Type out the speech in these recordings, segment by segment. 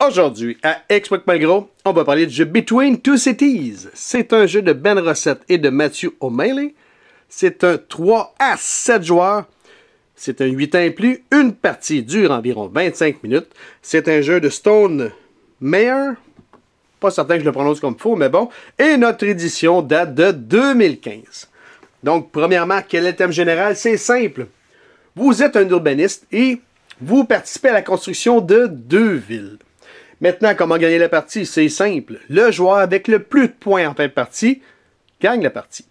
Aujourd'hui, à X.Magro, on va parler du jeu Between Two Cities. C'est un jeu de Ben Rossett et de Matthew O'Malley. C'est un 3 à 7 joueurs. C'est un 8 ans et plus. Une partie dure environ 25 minutes. C'est un jeu de Stone Meyer. Pas certain que je le prononce comme il faut, mais bon. Et notre édition date de 2015. Donc, premièrement, quel est le thème général? C'est simple. Vous êtes un urbaniste et vous participez à la construction de 2 villes. Maintenant, comment gagner la partie? C'est simple. Le joueur avec le plus de points en fin de partie gagne la partie.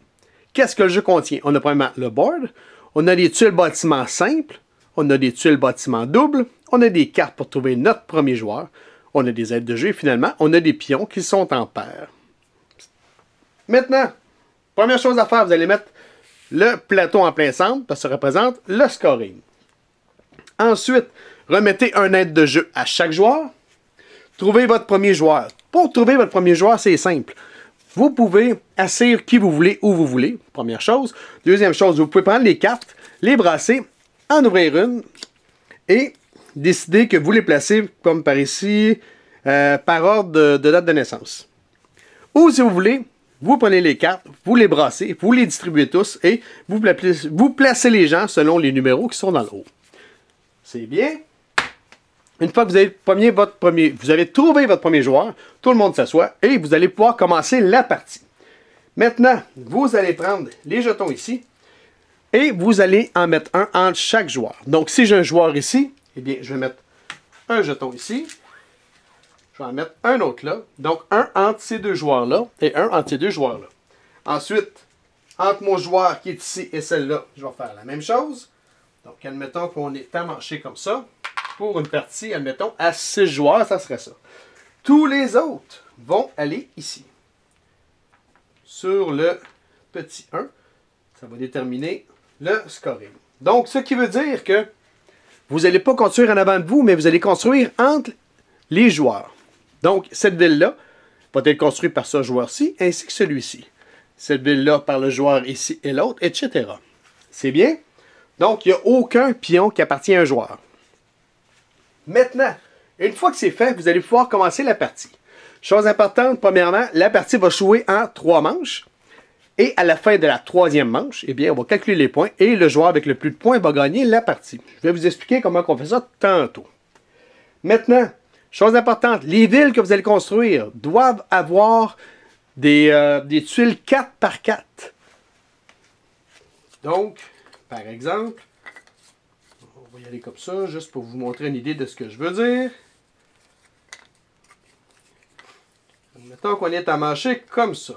Qu'est-ce que le jeu contient? On a premièrement le board, on a des tuiles bâtiments simples, on a des tuiles bâtiments doubles, on a des cartes pour trouver notre premier joueur, on a des aides de jeu et finalement, on a des pions qui sont en paire. Maintenant, première chose à faire, vous allez mettre le plateau en plein centre, parce que ça représente le scoring. Ensuite, remettez un aide de jeu à chaque joueur. Trouvez votre premier joueur. Pour trouver votre premier joueur, c'est simple. Vous pouvez asseoir qui vous voulez, où vous voulez, première chose. Deuxième chose, vous pouvez prendre les cartes, les brasser, en ouvrir une et décider que vous les placez comme par ici, par ordre de date de naissance. Ou si vous voulez, vous prenez les cartes, vous les brassez, vous les distribuez tous et vous placez les gens selon les numéros qui sont dans le haut. C'est bien. Une fois que vous avez trouvé votre premier joueur, tout le monde s'assoit et vous allez pouvoir commencer la partie. Maintenant, vous allez prendre les jetons ici et vous allez en mettre un entre chaque joueur. Donc, si j'ai un joueur ici, eh bien, je vais mettre un jeton ici. Je vais en mettre un autre là. Donc, un entre ces deux joueurs-là et un entre ces deux joueurs-là. Ensuite, entre mon joueur qui est ici et celle-là, je vais faire la même chose. Donc, admettons qu'on est amanché comme ça. Pour une partie, admettons, à 6 joueurs, ça serait ça. Tous les autres vont aller ici. Sur le petit 1, ça va déterminer le scoring. Donc, ce qui veut dire que vous n'allez pas construire en avant de vous, mais vous allez construire entre les joueurs. Donc, cette ville-là va être construite par ce joueur-ci, ainsi que celui-ci. Cette ville-là par le joueur ici et l'autre, etc. C'est bien? Donc, il n'y a aucun pion qui appartient à un joueur. Maintenant, une fois que c'est fait, vous allez pouvoir commencer la partie. Chose importante, premièrement, la partie va jouer en 3 manches. Et à la fin de la 3e manche, eh bien, on va calculer les points et le joueur avec le plus de points va gagner la partie. Je vais vous expliquer comment on fait ça tantôt. Maintenant, chose importante, les villes que vous allez construire doivent avoir des tuiles 4 par 4. Donc, par exemple, on va y aller comme ça, juste pour vous montrer une idée de ce que je veux dire. Mettons qu'on est amanché comme ça.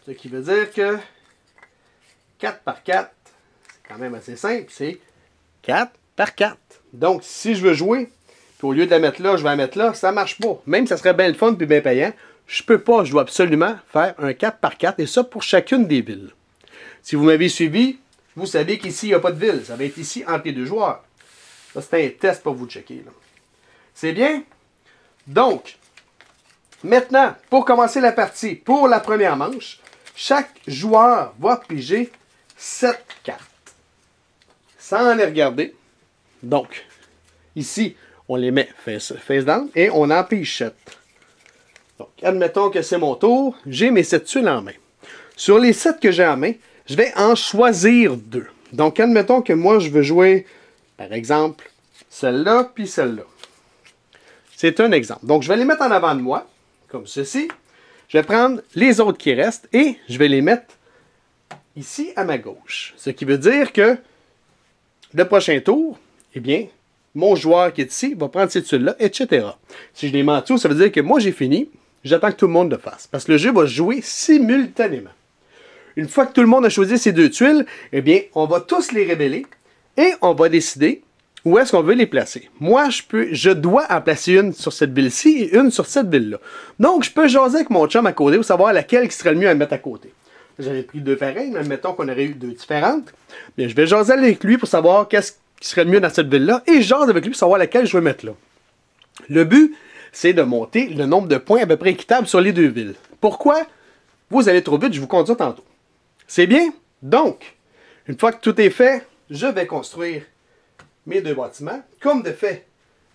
Ce qui veut dire que 4 par 4, c'est quand même assez simple, c'est 4 par 4. Donc, si je veux jouer, puis au lieu de la mettre là, je vais la mettre là, ça marche pas. Même si ça serait bien le fun et bien payant, je peux pas, je dois absolument faire un 4 par 4 et ça pour chacune des villes. Si vous m'avez suivi, vous savez qu'ici, il n'y a pas de ville. Ça va être ici entre les deux joueurs. Ça, c'est un test pour vous checker. C'est bien? Donc, maintenant, pour commencer la partie, pour la première manche, chaque joueur va piger 7 cartes. Sans les regarder. Donc, ici, on les met face down et on en pige 7. Donc, admettons que c'est mon tour. J'ai mes 7 tuiles en main. Sur les 7 que j'ai en main, je vais en choisir 2. Donc, admettons que moi, je veux jouer, par exemple, celle-là puis celle-là. C'est un exemple. Donc, je vais les mettre en avant de moi, comme ceci. Je vais prendre les autres qui restent et je vais les mettre ici à ma gauche. Ce qui veut dire que le prochain tour, eh bien, mon joueur qui est ici va prendre ces tuiles-là, etc. Si je les mets en dessous, ça veut dire que moi, j'ai fini. J'attends que tout le monde le fasse. Parce que le jeu va se jouer simultanément. Une fois que tout le monde a choisi ces 2 tuiles, eh bien, on va tous les révéler et on va décider où est-ce qu'on veut les placer. Moi, je dois en placer une sur cette ville-ci et une sur cette ville-là. Donc, je peux jaser avec mon chum à côté pour savoir laquelle qui serait le mieux à mettre à côté. J'avais pris 2 pareilles, mais admettons qu'on aurait eu 2 différentes. Bien, je vais jaser avec lui pour savoir qu'est-ce qui serait le mieux dans cette ville-là et je jase avec lui pour savoir laquelle je veux mettre là. Le but, c'est de monter le nombre de points à peu près équitable sur les 2 villes. Pourquoi? Vous allez trop vite, je vous conduis tantôt. C'est bien? Donc, une fois que tout est fait, je vais construire mes deux bâtiments. Comme de fait,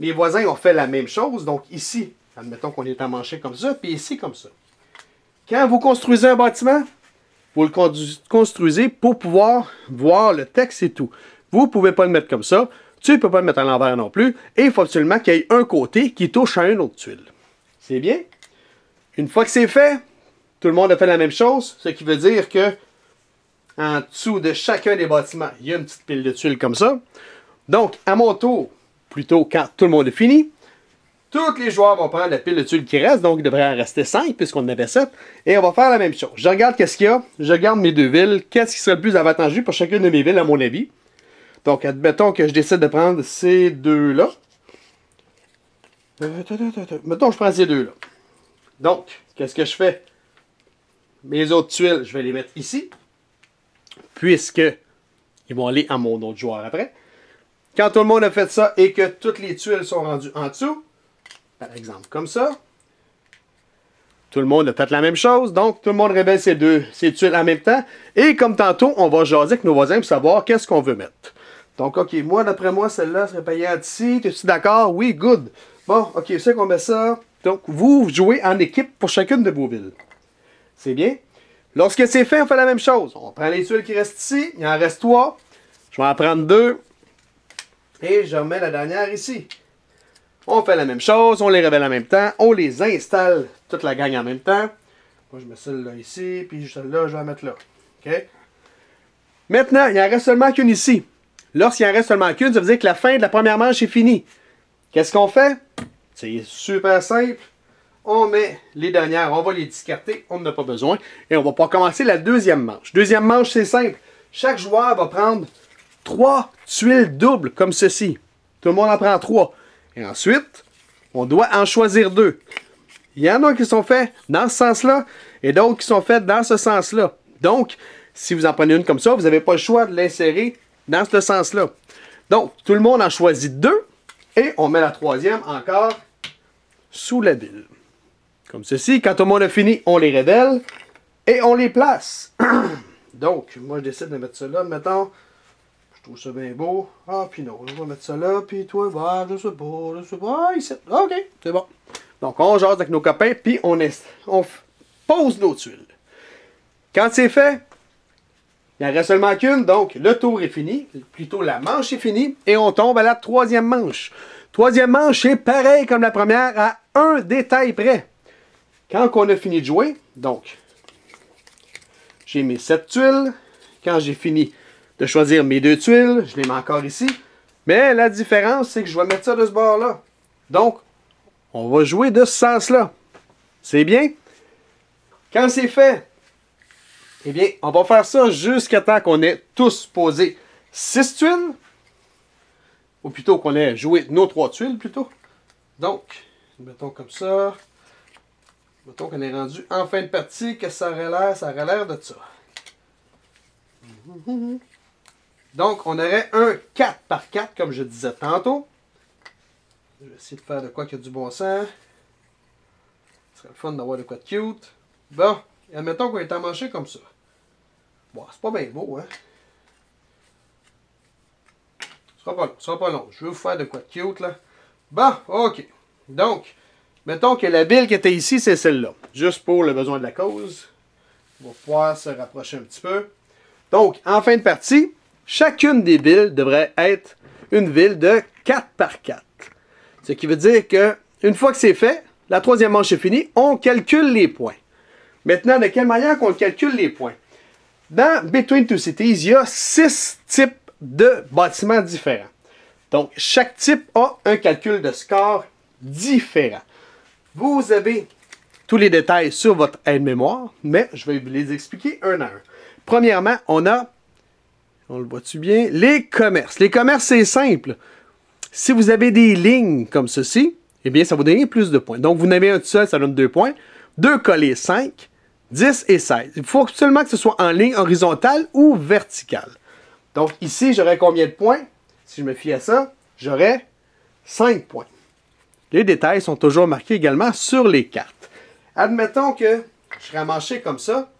mes voisins ont fait la même chose. Donc ici, admettons qu'on est emmanché comme ça, puis ici comme ça. Quand vous construisez un bâtiment, vous le construisez pour pouvoir voir le texte et tout. Vous ne pouvez pas le mettre comme ça. Tu ne peux pas le mettre à l'envers non plus. Et il faut absolument qu'il y ait un côté qui touche à une autre tuile. C'est bien? Une fois que c'est fait, tout le monde a fait la même chose. Ce qui veut dire que en dessous de chacun des bâtiments, il y a une petite pile de tuiles comme ça. Donc, à mon tour, plutôt quand tout le monde est fini, tous les joueurs vont prendre la pile de tuiles qui reste. Donc, il devrait en rester 5 puisqu'on en avait 7. Et on va faire la même chose. Je regarde qu'est-ce qu'il y a. Je regarde mes deux villes. Qu'est-ce qui serait le plus avantageux pour chacune de mes villes, à mon avis. Donc, admettons que je décide de prendre ces deux-là. Mettons que je prends ces deux-là. Donc, qu'est-ce que je fais? Mes autres tuiles, je vais les mettre ici. Puisque ils vont aller à mon autre joueur après. Quand tout le monde a fait ça et que toutes les tuiles sont rendues en dessous, par exemple comme ça, tout le monde a fait la même chose. Donc, tout le monde révèle ces tuiles en même temps. Et comme tantôt, on va jaser avec nos voisins pour savoir qu'est-ce qu'on veut mettre. Donc, OK, moi, d'après moi, celle-là serait payante ici. Es-tu d'accord? Oui, good. Bon, OK, c'est qu'on met ça. Donc, vous jouez en équipe pour chacune de vos villes. C'est bien. Lorsque c'est fait, on fait la même chose. On prend les tuiles qui restent ici. Il en reste 3. Je vais en prendre 2. Et je remets la dernière ici. On fait la même chose. On les révèle en même temps. On les installe, toute la gang en même temps. Moi, je mets celle-là ici. Puis celle-là, je vais la mettre là. OK? Maintenant, il en reste seulement qu'une ici. Lorsqu'il en reste seulement qu'une, ça veut dire que la fin de la première manche est finie. Qu'est-ce qu'on fait? C'est super simple. On met les dernières, on va les discarter, on n'en a pas besoin. Et on va pouvoir commencer la deuxième manche. Deuxième manche, c'est simple. Chaque joueur va prendre 3 tuiles doubles, comme ceci. Tout le monde en prend 3. Et ensuite, on doit en choisir 2. Il y en a qui sont faits dans ce sens-là, et d'autres qui sont faits dans ce sens-là. Donc, si vous en prenez une comme ça, vous n'avez pas le choix de l'insérer dans ce sens-là. Donc, tout le monde en choisit 2, et on met la troisième encore sous la ville. Comme ceci, quand tout le monde a fini, on les révèle et on les place. Donc, moi je décide de mettre ça là, mettons. Je trouve ça bien beau. Ah, puis non, je vais mettre ça là, puis toi, bah, je sais pas, ici. OK, c'est bon. Donc, on jase avec nos copains, puis on pose nos tuiles. Quand c'est fait, il en reste seulement qu'une, donc le tour est fini, plutôt la manche est finie, et on tombe à la troisième manche. Troisième manche, c'est pareil comme la première, à un détail près. Quand on a fini de jouer, donc, j'ai mes 7 tuiles. Quand j'ai fini de choisir mes 2 tuiles, je les mets encore ici. Mais la différence, c'est que je vais mettre ça de ce bord-là. Donc, on va jouer de ce sens-là. C'est bien? Quand c'est fait, eh bien, on va faire ça jusqu'à temps qu'on ait tous posé 6 tuiles. Ou plutôt qu'on ait joué nos 3 tuiles, plutôt. Donc, mettons comme ça. Mettons qu'on est rendu en fin de partie, que ça aurait l'air de ça. Donc, on aurait un 4 par 4, comme je disais tantôt. Je vais essayer de faire de quoi qu'il y a du bon sens. Ce serait le fun d'avoir de quoi de cute. Bon, admettons qu'on est emmanché comme ça. Bon, c'est pas bien beau, hein. Ce sera pas long. Je vais vous faire de quoi de cute, là. Bon, OK. Donc, mettons que la ville qui était ici, c'est celle-là. Juste pour le besoin de la cause. On va pouvoir se rapprocher un petit peu. Donc, en fin de partie, chacune des villes devrait être une ville de 4 par 4. Ce qui veut dire que, une fois que c'est fait, la troisième manche est finie, on calcule les points. Maintenant, de quelle manière qu'on calcule les points? Dans Between Two Cities, il y a 6 types de bâtiments différents. Donc, chaque type a un calcul de score différent. Vous avez tous les détails sur votre aide-mémoire, mais je vais vous les expliquer un à un. Premièrement, on le voit-tu bien, les commerces. Les commerces, c'est simple. Si vous avez des lignes comme ceci, eh bien, ça vous donne plus de points. Donc, vous en avez un tout seul, ça donne 2 points. 2 collés, 5, 10 et 16. Il faut seulement que ce soit en ligne horizontale ou verticale. Donc, ici, j'aurais combien de points? Si je me fie à ça, j'aurais 5 points. Les détails sont toujours marqués également sur les cartes. Admettons que je serais manché comme ça.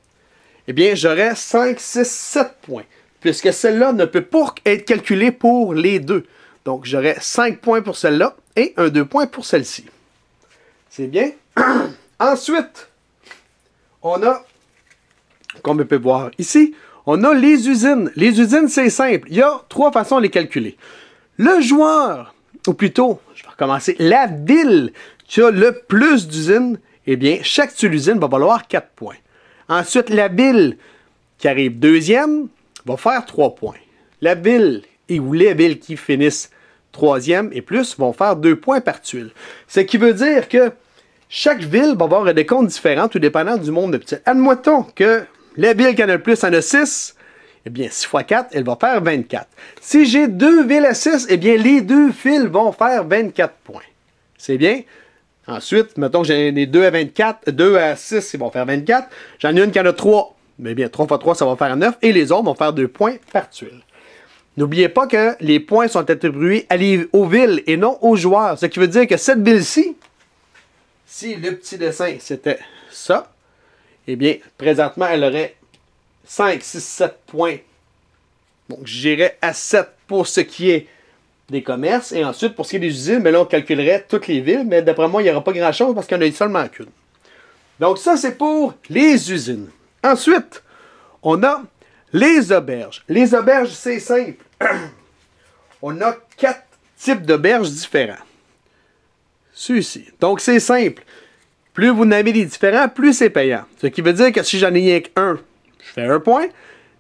Eh bien, j'aurais 5, 6, 7 points. Puisque celle-là ne peut pas être calculée pour les deux. Donc, j'aurais 5 points pour celle-là et un 2 points pour celle-ci. C'est bien. Ensuite, on a, comme on peut voir ici, on a les usines. Les usines, c'est simple. Il y a 3 façons de les calculer. Le joueur, ou plutôt, je vais recommencer, la ville qui a le plus d'usines, eh bien, chaque seule usine va valoir 4 points. Ensuite, la ville qui arrive deuxième va faire 3 points. La ville ou les villes qui finissent troisième et plus vont faire 2 points par tuile. Ce qui veut dire que chaque ville va avoir un décompte différent, tout dépendant du nombre de petits. Admettons que la ville qui en a le plus en a 6, eh bien 6 fois 4, elle va faire 24. Si j'ai 2 villes à 6, eh bien les 2 fils vont faire 24 points. C'est bien? Ensuite, mettons que j'en ai 2 à 24, 2 à 6, ils vont faire 24. J'en ai une qui en a 3. Mais bien, 3 fois 3, ça va faire 9. Et les autres vont faire 2 points par tuile. N'oubliez pas que les points sont attribués aux villes et non aux joueurs. Ce qui veut dire que cette ville-ci, si le petit dessin c'était ça, eh bien, présentement, elle aurait 5, 6, 7 points. Donc, j'irais à 7 pour ce qui est des commerces. Et ensuite, pour ce qui est des usines, mais là, on calculerait toutes les villes. Mais d'après moi, il n'y aura pas grand-chose parce qu'il n'y en a seulement qu'une. Donc, ça, c'est pour les usines. Ensuite, on a les auberges. Les auberges, c'est simple. On a 4 types d'auberges différents. Ceux-ci. Donc, c'est simple. Plus vous en avez des différents, plus c'est payant. Ce qui veut dire que si j'en ai rien qu'un, je fais 1 point.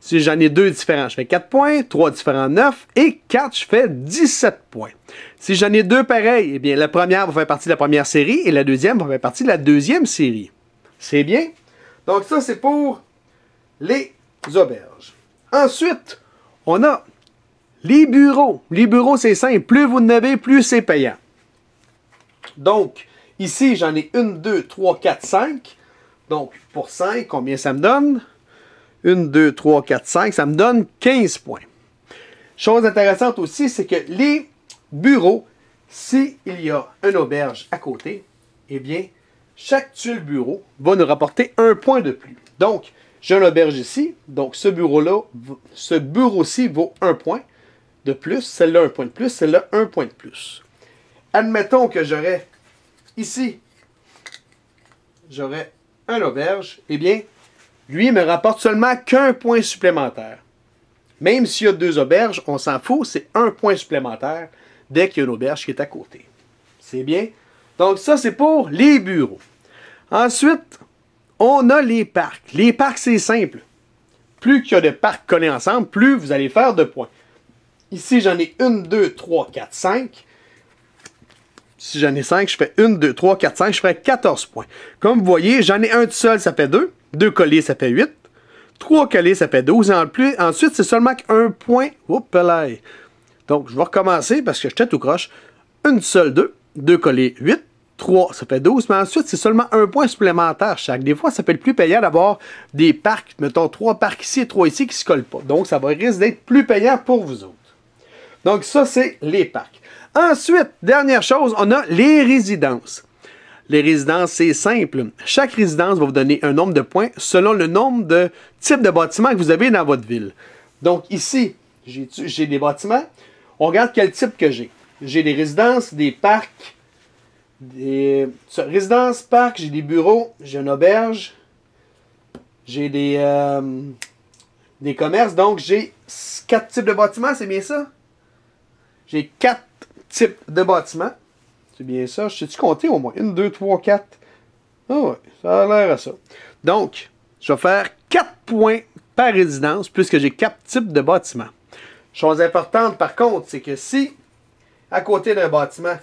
Si j'en ai 2 différents, je fais 4 points. 3 différents, 9. Et 4, je fais 17 points. Si j'en ai 2 pareils, eh bien, la première va faire partie de la première série et la deuxième va faire partie de la deuxième série. C'est bien? Donc, ça, c'est pour les auberges. Ensuite, on a les bureaux. Les bureaux, c'est simple. Plus vous en avez, plus c'est payant. Donc, ici, j'en ai 1, 2, 3, 4, 5. Donc, pour 5, combien ça me donne? 1, 2, 3, 4, 5. Ça me donne 15 points. Chose intéressante aussi, c'est que les bureaux, s'il y a une auberge à côté, eh bien, chaque tuile bureau va nous rapporter 1 point de plus. Donc, j'ai une auberge ici. Donc, ce bureau-ci vaut 1 point de plus. Celle-là, 1 point de plus. Celle-là, 1 point de plus. Admettons que j'aurais ici, j'aurais une auberge. Eh bien, lui, il me rapporte seulement qu'un point supplémentaire. Même s'il y a 2 auberges, on s'en fout, c'est 1 point supplémentaire dès qu'il y a une auberge qui est à côté. C'est bien? Donc, ça, c'est pour les bureaux. Ensuite, on a les parcs. Les parcs, c'est simple. Plus qu'il y a de parcs collés ensemble, plus vous allez faire de points. Ici, j'en ai 1, 2, 3, 4, 5. Si j'en ai 5, je fais 1, 2, 3, 4, 5, je ferai 14 points. Comme vous voyez, j'en ai un tout seul, ça fait 2. 2 collés, ça fait 8. 3 collés, ça fait 12. Ensuite, c'est seulement qu'un point. Oups là. Donc, je vais recommencer parce que j'étais tout croche. Une seule 2. 2 collés, 8. 3, ça fait 12. Mais ensuite, c'est seulement un point supplémentaire chaque. Des fois, ça peut être plus payant d'avoir des parcs, mettons 3 parcs ici et 3 ici qui ne se collent pas. Donc, ça va risque d'être plus payant pour vous autres. Donc, ça, c'est les parcs. Ensuite, dernière chose, on a les résidences. Les résidences, c'est simple. Chaque résidence va vous donner un nombre de points selon le nombre de types de bâtiments que vous avez dans votre ville. Donc ici, j'ai des bâtiments. On regarde quel type que j'ai. J'ai des résidences, des parcs, des résidences, parcs, j'ai des bureaux, j'ai une auberge, j'ai des commerces. Donc j'ai 4 types de bâtiments, c'est bien ça? J'ai 4 types de bâtiments. C'est bien ça. Je sais-tu compter au moins? 1, 2, 3, 4. Ah ouais, ça a l'air à ça. Donc, je vais faire 4 points par résidence puisque j'ai 4 types de bâtiments. Chose importante par contre, c'est que si, à côté d'un bâtiment,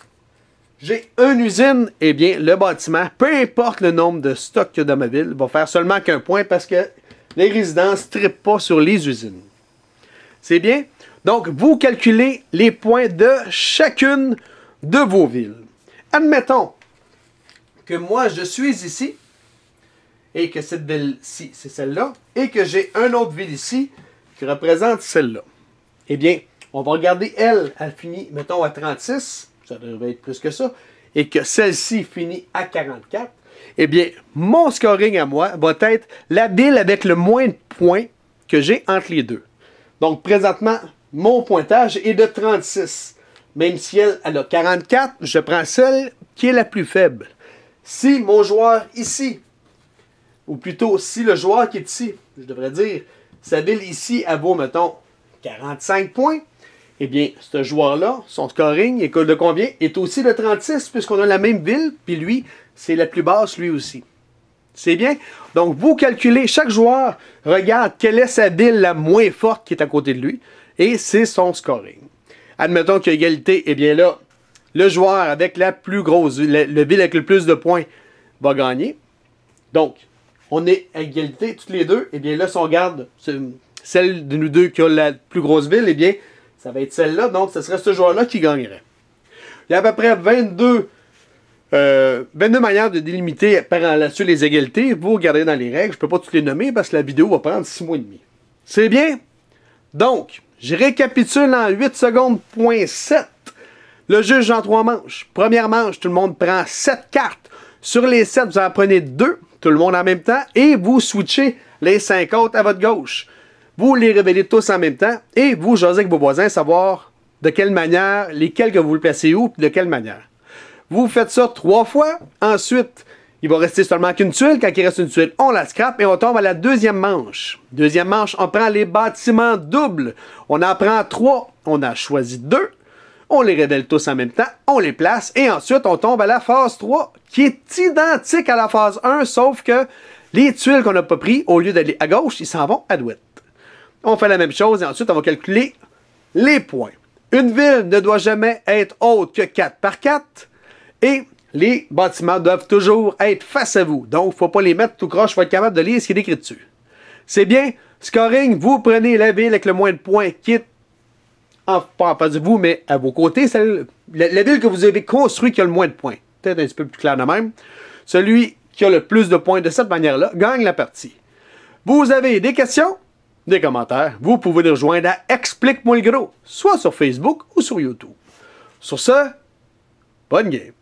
j'ai une usine, eh bien, le bâtiment, peu importe le nombre de stocks qu'il y a dans ma ville, va faire seulement qu'un point parce que les résidences ne trippent pas sur les usines. C'est bien? Donc, vous calculez les points de chacune de vos villes. Admettons que moi, je suis ici et que cette ville-ci, c'est celle-là, et que j'ai une autre ville ici qui représente celle-là. Eh bien, on va regarder elle finit, mettons, à 36, ça devrait être plus que ça, et que celle-ci finit à 44. Eh bien, mon scoring à moi va être la ville avec le moins de points que j'ai entre les deux. Donc, présentement, mon pointage est de 36. même si elle a 44, je prends celle qui est la plus faible. Si mon joueur ici, ou plutôt si le joueur qui est ici, je devrais dire, sa ville ici, elle vaut, mettons, 45 points, eh bien, ce joueur-là, son scoring, école de combien? Est aussi de 36, puisqu'on a la même ville, puis lui, c'est la plus basse, lui aussi. C'est bien? Donc, vous calculez, chaque joueur regarde quelle est sa ville la moins forte qui est à côté de lui, et c'est son scoring. Admettons qu'il y a égalité, eh bien là, le joueur avec la plus grosse, le ville avec le plus de points va gagner. Donc, on est à égalité, toutes les deux. Eh bien là, si on regarde celle de nous deux qui a la plus grosse ville, eh bien, ça va être celle-là. Donc, ce serait ce joueur-là qui gagnerait. Il y a à peu près 22 manières de délimiter par là-dessus les égalités. Vous regardez dans les règles. Je ne peux pas toutes les nommer parce que la vidéo va prendre 6 mois et demi. C'est bien? Donc, je récapitule en 8 secondes, point 7. Le jeu joue en 3 manches. Première manche, tout le monde prend 7 cartes. Sur les 7, vous en prenez 2, tout le monde en même temps, et vous switchez les 5 autres à votre gauche. Vous les révélez tous en même temps, et vous jasez avec vos voisins, savoir de quelle manière, lesquels que vous le placez où, de quelle manière. Vous faites ça 3 fois, ensuite, il va rester seulement qu'une tuile. Quand il reste une tuile, on la scrape et on tombe à la deuxième manche. Deuxième manche, on prend les bâtiments doubles. On en prend 3, on a choisi 2. On les révèle tous en même temps, on les place et ensuite on tombe à la phase 3 qui est identique à la phase 1 sauf que les tuiles qu'on n'a pas pris, au lieu d'aller à gauche, ils s'en vont à droite. On fait la même chose et ensuite on va calculer les points. Une ville ne doit jamais être haute que 4 par 4 et les bâtiments doivent toujours être face à vous. Donc il ne faut pas les mettre tout croche, il faut être capable de lire ce qui est écrit dessus. C'est bien, scoring, vous prenez la ville avec le moins de points qui est pas en face de vous, mais à vos côtés, c'est la ville que vous avez construite qui a le moins de points. Peut-être un petit peu plus clair de même. Celui qui a le plus de points de cette manière-là gagne la partie. Vous avez des questions, des commentaires, vous pouvez nous rejoindre à Explique-moi le gros, soit sur Facebook ou sur YouTube. Sur ce, bonne game!